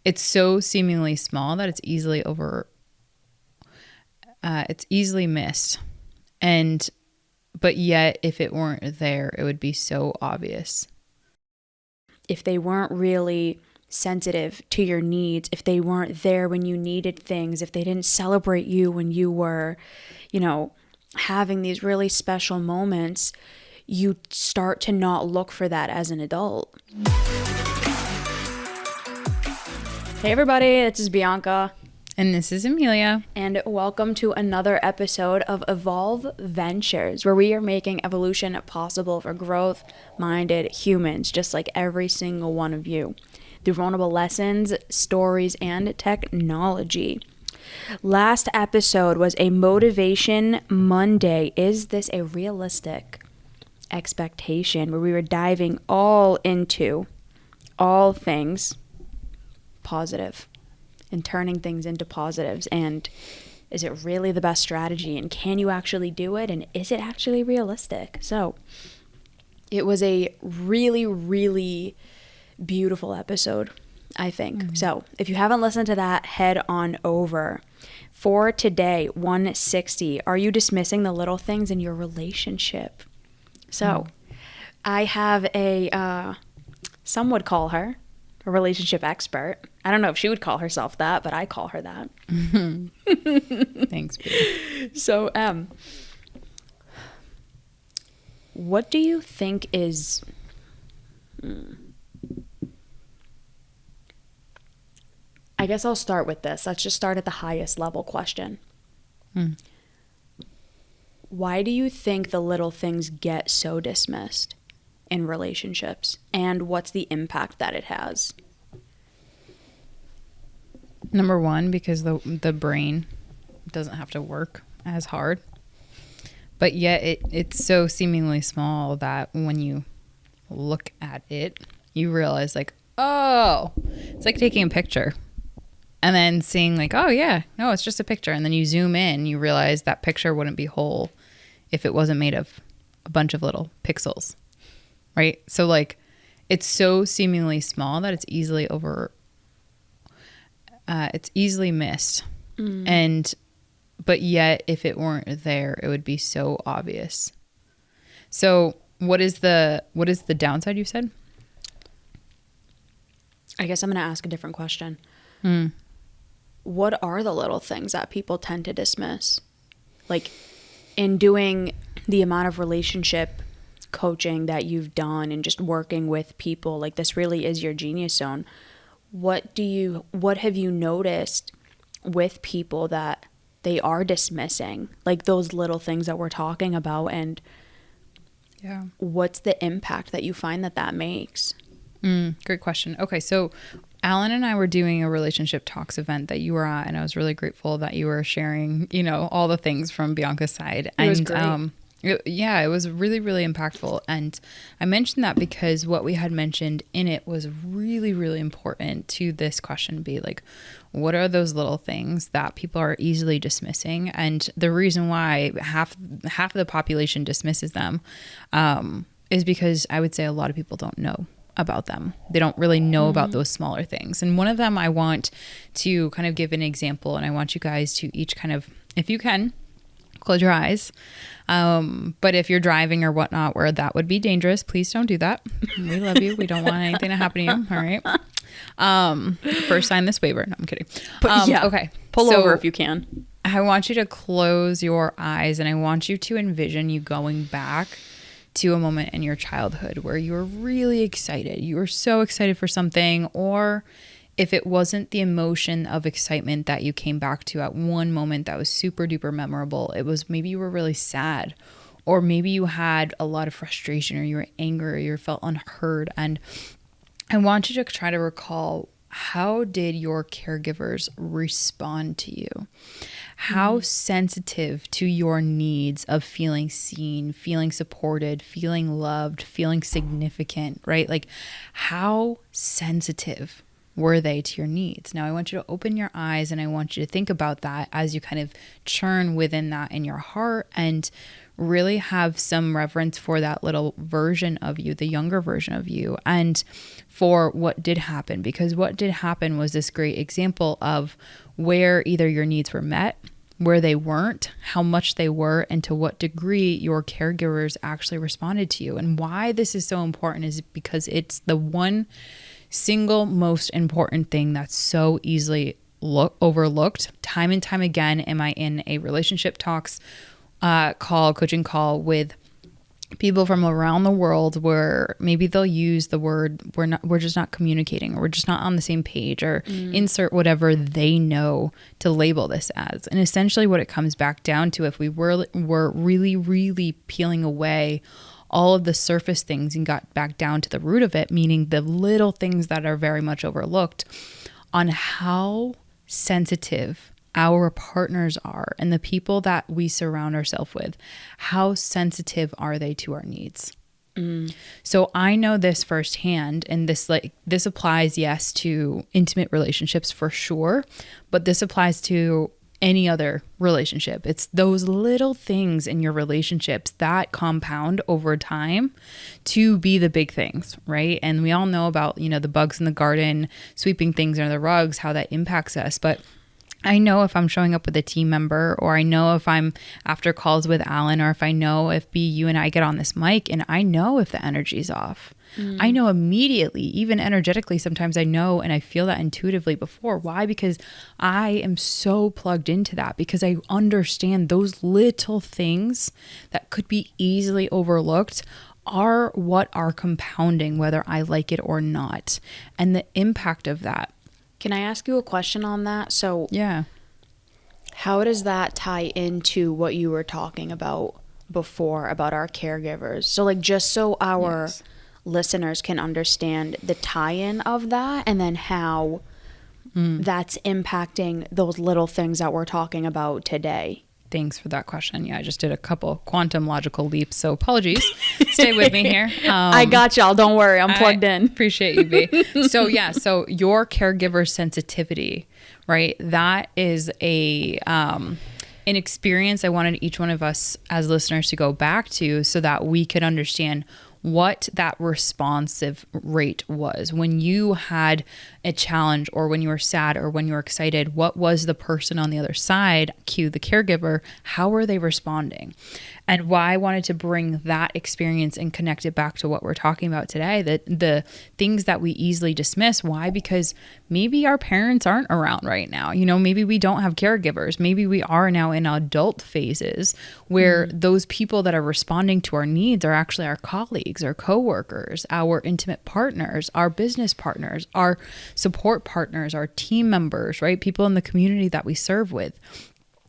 it's so seemingly small that it's easily missed. But yet, if it weren't there, it would be so obvious. If they weren't really sensitive to your needs, if they weren't there when you needed things, if they didn't celebrate you when you were, having these really special moments, you start to not look for that as an adult. Hey everybody, this is Bianca. And this is Amelia. And welcome to another episode of Evolve Ventures, where we are making evolution possible for growth-minded humans, just like every single one of you, through vulnerable lessons, stories, and technology. Last episode was a Motivation Monday. Is this a realistic expectation? Where we were diving all into all things positive and turning things into positives. And is it really the best strategy? And can you actually do it? And is it actually realistic? So it was a really, really beautiful episode, I think. Mm-hmm. So if you haven't listened to that, head on over. For today, 160, are you dismissing the little things in your relationship? So I have some would call her a relationship expert. I don't know if she would call herself that, but I call her that. Thanks, babe. So, what do you think is... I guess I'll start with this. Let's just start at the highest level question. Why do you think the little things get so dismissed in relationships, and what's the impact that it has? Number one, because the brain doesn't have to work as hard, but yet it's so seemingly small that when you look at it, you realize like, oh, it's like taking a picture and then seeing like, oh yeah, no, it's just a picture. And then you zoom in, you realize that picture wouldn't be whole if it wasn't made of a bunch of little pixels. Right? So like it's so seemingly small that it's easily missed. But yet if it weren't there, it would be so obvious. So what is the downside you said? I guess I'm going to ask a different question. What are the little things that people tend to dismiss? Like in doing the amount of relationship coaching that you've done and just working with people, like this really is your genius zone. What have you noticed with people that they are dismissing, like those little things that we're talking about, and what's the impact that you find that makes? Great question. Okay, so Alan and I were doing a relationship talks event that you were at, and I was really grateful that you were sharing, all the things from Bianca's side. It was great. It was really, really impactful. And I mentioned that because what we had mentioned in it was really, really important to this question, be like, what are those little things that people are easily dismissing? And the reason why half of the population dismisses them is because I would say a lot of people don't know about them. They don't really know about those smaller things. And one of them I want to kind of give an example, and I want you guys to each kind of, if you can, close your eyes. But if you're driving or whatnot, where that would be dangerous, please don't do that. We love you. We don't want anything to happen to you. All right. First, sign this waiver. No, I'm kidding. Okay. Pull over if you can. I want you to close your eyes, and I want you to envision you going back to a moment in your childhood where you were really excited. You were so excited for something, or if it wasn't the emotion of excitement that you came back to at one moment that was super duper memorable, it was maybe you were really sad, or maybe you had a lot of frustration, or you were angry, or you felt unheard. And I want you to try to recall, how did your caregivers respond to you? How sensitive to your needs of feeling seen, feeling supported, feeling loved, feeling significant, right? Like how sensitive were they to your needs? Now I want you to open your eyes and I want you to think about that as you kind of churn within that in your heart, and really have some reverence for that little version of you, the younger version of you, and for what did happen. Because what did happen was this great example of where either your needs were met, where they weren't, how much they were, and to what degree your caregivers actually responded to you. And why this is so important is because it's the one single most important thing that's so easily overlooked. Time and time again am I in a relationship talks coaching call with people from around the world where maybe they'll use the word we're just not communicating, or we're just not on the same page, or insert whatever they know to label this as. And essentially what it comes back down to, if we were really, really peeling away all of the surface things and got back down to the root of it, meaning the little things that are very much overlooked, on how sensitive our partners are and the people that we surround ourselves with, how sensitive are they to our needs? So I know this firsthand, and this applies, yes, to intimate relationships for sure, but this applies to any other relationship. It's those little things in your relationships that compound over time to be the big things, right? And we all know about, the bugs in the garden, sweeping things under the rugs, how that impacts us. But I know if I'm showing up with a team member, or I know if I'm after calls with Alan, or if I know if you and I get on this mic and I know if the energy's off. I know immediately, even energetically, sometimes I know, and I feel that intuitively before. Why? Because I am so plugged into that, because I understand those little things that could be easily overlooked are what are compounding, whether I like it or not, and the impact of that. Can I ask you a question on that? So yeah, how does that tie into what you were talking about before about our caregivers? So just so our listeners can understand the tie-in of that, and then how that's impacting those little things that we're talking about today. Thanks for that question. Yeah, I just did a couple quantum logical leaps, so apologies. Stay with me here. I got y'all. Don't worry. I'm plugged in. Appreciate you, B. So your caregiver sensitivity, right? That is an experience I wanted each one of us as listeners to go back to, so that we could understand what that responsive rate was when you had a challenge, or when you were sad, or when you were excited. What was the person on the other side, cue the caregiver, how were they responding? And why I wanted to bring that experience and connect it back to what we're talking about today, the things that we easily dismiss. Why? Because maybe our parents aren't around right now. Maybe we don't have caregivers. Maybe we are now in adult phases where those people that are responding to our needs are actually our colleagues, our coworkers, our intimate partners, our business partners, our support partners, our team members, right? People in the community that we serve with.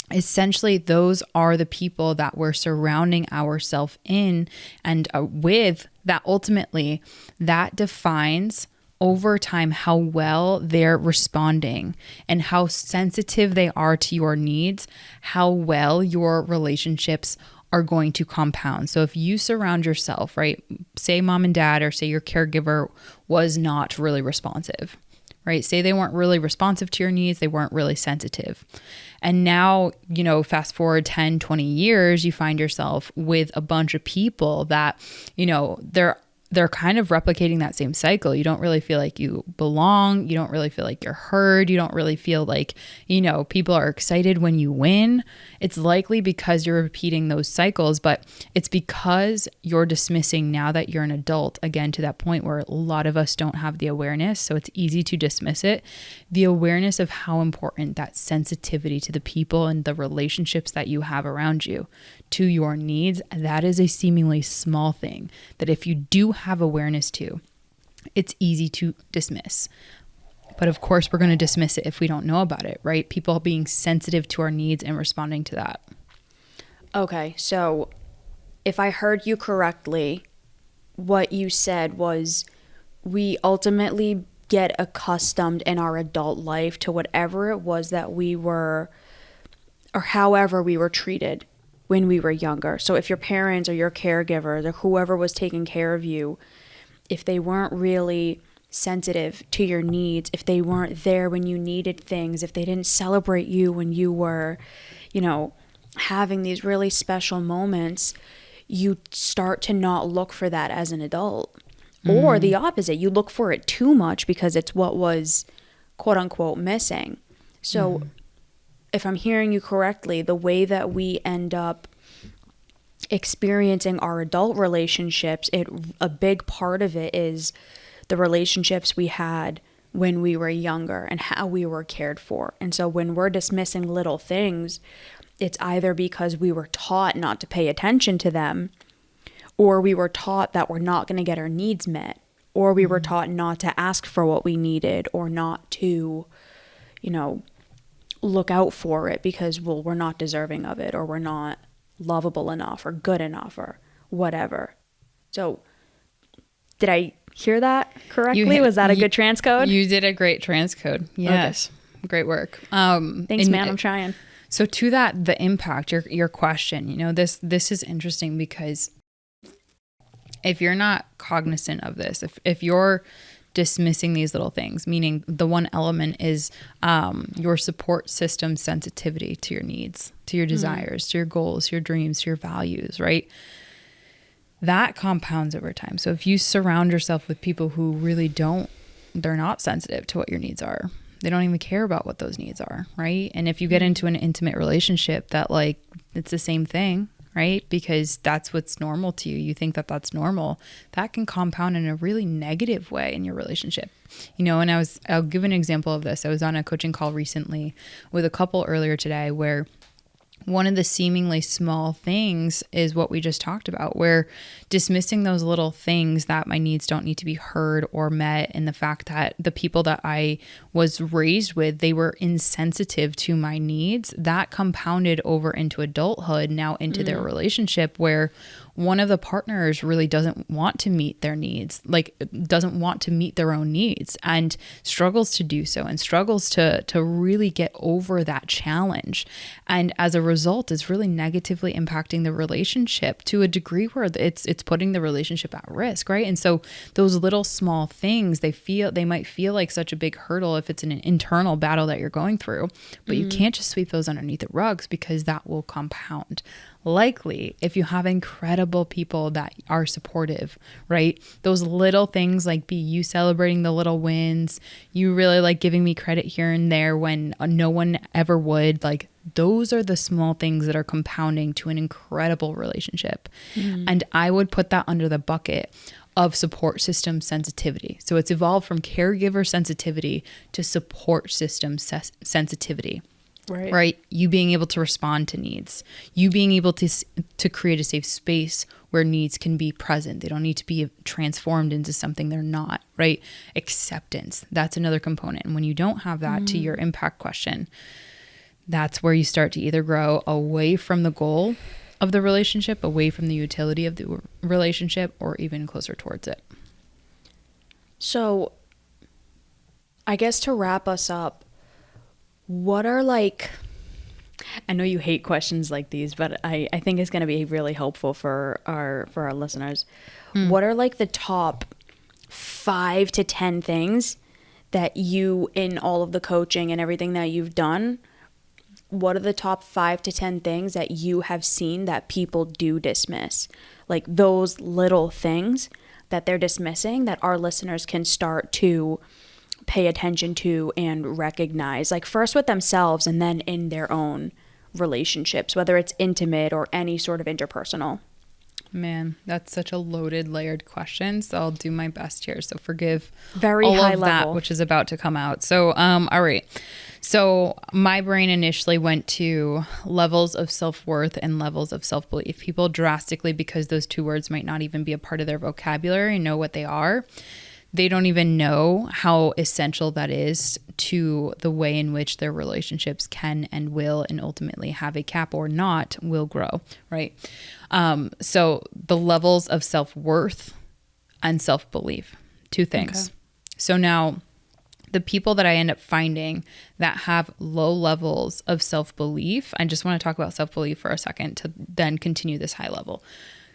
Essentially, those are the people that we're surrounding ourselves in and with, that ultimately that defines over time how well they're responding and how sensitive they are to your needs, how well your relationships are going to compound. So if you surround yourself, right, say mom and dad, or say your caregiver was not really responsive, right? Say they weren't really responsive to your needs, they weren't really sensitive. And now, fast forward 10, 20 years, you find yourself with a bunch of people that, they're kind of replicating that same cycle. You don't really feel like you belong. You don't really feel like you're heard. You don't really feel like, people are excited when you win. It's likely because you're repeating those cycles, but it's because you're dismissing, now that you're an adult, again, to that point where a lot of us don't have the awareness. So it's easy to dismiss it. The awareness of how important that sensitivity to the people and the relationships that you have around you, to your needs, that is a seemingly small thing that if you do have awareness to, it's easy to dismiss. But of course, we're going to dismiss it if we don't know about it, right? People being sensitive to our needs and responding to that. Okay, so if I heard you correctly, what you said was we ultimately get accustomed in our adult life to whatever it was that we were, or however we were treated when we were younger. So if your parents or your caregivers or whoever was taking care of you, if they weren't really sensitive to your needs, if they weren't there when you needed things, if they didn't celebrate you when you were, having these really special moments, you start to not look for that as an adult. Or the opposite, you look for it too much because it's what was quote unquote missing. So if I'm hearing you correctly, the way that we end up experiencing our adult relationships, a big part of it is the relationships we had when we were younger and how we were cared for. And so when we're dismissing little things, it's either because we were taught not to pay attention to them, or we were taught that we're not going to get our needs met, or we were taught not to ask for what we needed, or not to, look out for it because, well, we're not deserving of it, or we're not lovable enough or good enough or whatever. So did I hear that correctly? Was that a good transcode? You did a great transcode. Yes. Okay. Great work. Thanks, man. I'm trying. So to that, the impact, your question, this is interesting because if you're not cognizant of this, if you're dismissing these little things, meaning the one element is your support system sensitivity to your needs, to your desires, to your goals, your dreams, to your values, right? That compounds over time. So if you surround yourself with people who really they're not sensitive to what your needs are. They don't even care about what those needs are, right? And if you get into an intimate relationship that it's the same thing, right? Because that's what's normal to you. You think that that's normal. That can compound in a really negative way in your relationship. And I'll give an example of this. I was on a coaching call recently with a couple earlier today where one of the seemingly small things is what we just talked about, where dismissing those little things that my needs don't need to be heard or met, and the fact that the people that I was raised with, they were insensitive to my needs, that compounded over into adulthood, now into their relationship, where one of the partners really doesn't want to meet their needs, doesn't want to meet their own needs, and struggles to do so, and struggles to really get over that challenge. And as a result, it's really negatively impacting the relationship to a degree where it's putting the relationship at risk, right? And so those little small things, they might feel like such a big hurdle if it's an internal battle that you're going through, but you can't just sweep those underneath the rugs because that will compound. Likely, if you have incredible people that are supportive, right? Those little things like you celebrating the little wins, you really giving me credit here and there when no one ever would, those are the small things that are compounding to an incredible relationship. And I would put that under the bucket of support system sensitivity. So it's evolved from caregiver sensitivity to support system sensitivity. Right. You being able to respond to needs, you being able to create a safe space where needs can be present. They don't need to be transformed into something they're not, right? Acceptance. That's another component. And when you don't have that, to your impact question, that's where you start to either grow away from the goal of the relationship, away from the utility of the relationship, or even closer towards it. So I guess to wrap us up, what are I know you hate questions like these, but I think it's going to be really helpful for our listeners. What are the top 5 to 10 things that you, in all of the coaching and everything that you've done, what are the top 5 to 10 things that you have seen that people do dismiss? Those little things that they're dismissing that our listeners can start to pay attention to and recognize, first with themselves and then in their own relationships, whether it's intimate or any sort of interpersonal. Man, that's such a loaded, layered question. So I'll do my best here. So forgive very all high of level, that, which is about to come out. So, all right. So my brain initially went to levels of self-worth and levels of self-belief. People drastically, because those two words might not even be a part of their vocabulary, know what they are. They don't even know how essential that is to the way in which their relationships can and will, and ultimately have a cap or not, will grow, right? So the levels of self-worth and self-belief, two things. Okay. So now the people that I end up finding that have low levels of self-belief, I just want to talk about self-belief for a second to then continue this high level.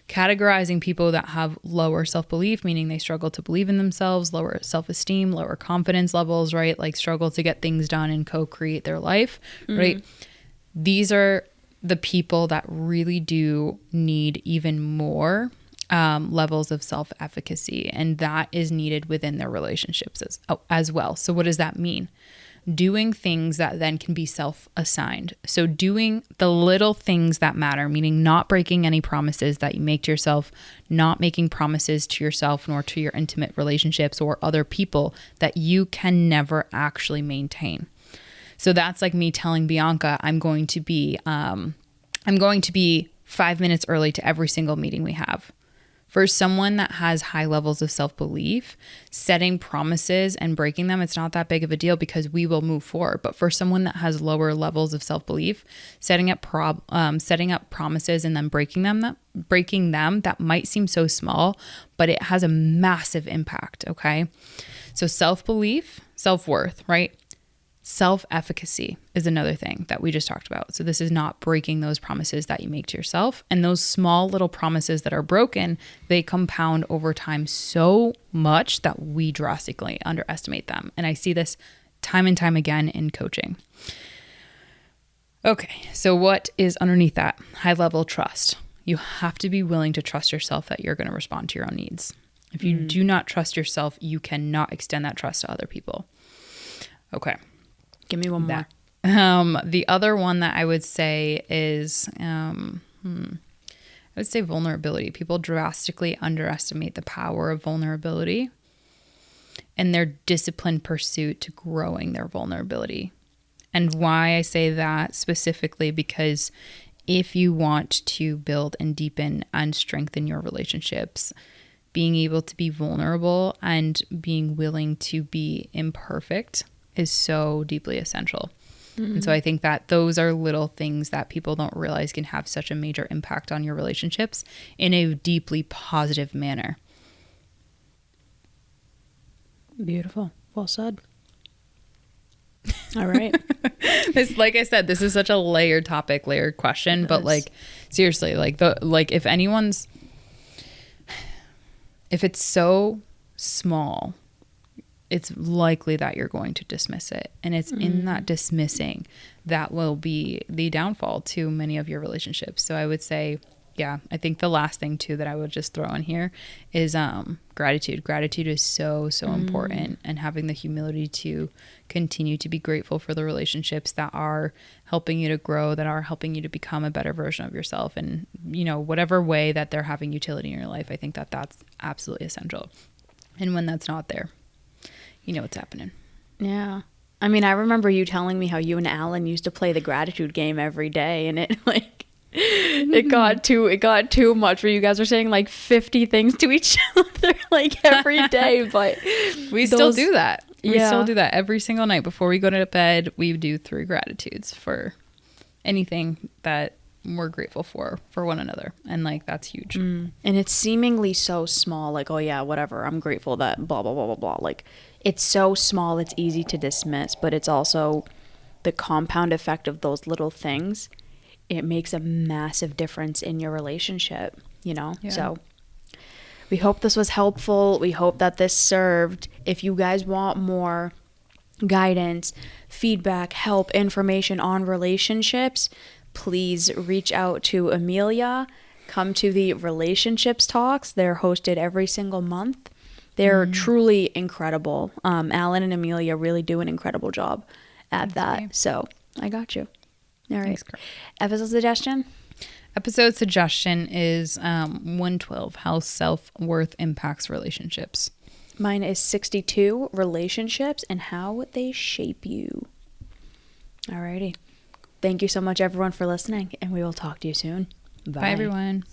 categorizing people that have lower self-belief, meaning they struggle to believe in themselves, lower self-esteem, lower confidence levels, right? Like struggle to get things done and co-create their life, right? These are the people that really do need even more levels of self-efficacy, and that is needed within their relationships as well. So what does that mean? Doing things that then can be self-assigned. So doing the little things that matter, meaning not breaking any promises that you make to yourself, not making promises to yourself nor to your intimate relationships or other people that you can never actually maintain. So that's like me telling Bianca, I'm going to be 5 minutes early to every single meeting we have. For someone that has high levels of self-belief, setting promises and breaking them, it's not that big of a deal because we will move forward. But for someone that has lower levels of self-belief, setting up promises and then breaking them, that might seem so small, but it has a massive impact, okay? So self-belief, self-worth, right? Self-efficacy is another thing that we just talked about. So this is not breaking those promises that you make to yourself. And those small little promises that are broken, they compound over time so much that we drastically underestimate them. And I see this time and time again in coaching. Okay, so what is underneath that? High level trust. You have to be willing to trust yourself that you're going to respond to your own needs. If you do not trust yourself, you cannot extend that trust to other people. Okay. Give me one more. The other one that I would say is, I would say vulnerability. People drastically underestimate the power of vulnerability and their disciplined pursuit to growing their vulnerability. And why I say that specifically, because if you want to build and deepen and strengthen your relationships, being able to be vulnerable and being willing to be imperfect is so deeply essential. And so I think that those are little things that people don't realize can have such a major impact on your relationships in a deeply positive manner. Beautiful. Well said. All right. This, like I said, this is such a layered topic, layered question, but like seriously, if it's so small, it's likely that you're going to dismiss it. And it's in that dismissing that will be the downfall to many of your relationships. So I would say, yeah, I think the last thing too that I would just throw in here is gratitude. Gratitude is so important, and having the humility to continue to be grateful for the relationships that are helping you to grow, that are helping you to become a better version of yourself. And, you know, whatever way that they're having utility in your life, I think that that's absolutely essential. And when that's not there, you know what's happening. Yeah. I mean, I remember you telling me how you and Alan used to play the gratitude game every day, and it got too much where you guys were saying like 50 things to each other like every day, but we still do that. We Yeah. still do that every single night before we go to bed. We do 3 gratitudes for anything that we're grateful for one another, and like that's huge. And it's seemingly so small, like, oh yeah, whatever, I'm grateful that blah blah blah blah blah. Like, it's so small, it's easy to dismiss, but it's also the compound effect of those little things. It makes a massive difference in your relationship, you know? Yeah. So we hope this was helpful. We hope that this served. If you guys want more guidance, feedback, help, information on relationships, please reach out to Amelia. Come to the relationships talks. They're hosted every single month. They're truly incredible. Alan and Amelia really do an incredible job at that. So I got you. All right. Thanks, Episode suggestion? Episode suggestion is 112, how self-worth impacts relationships. Mine is 62, relationships and how they shape you. Alrighty. Thank you so much, everyone, for listening, and we will talk to you soon. Bye everyone.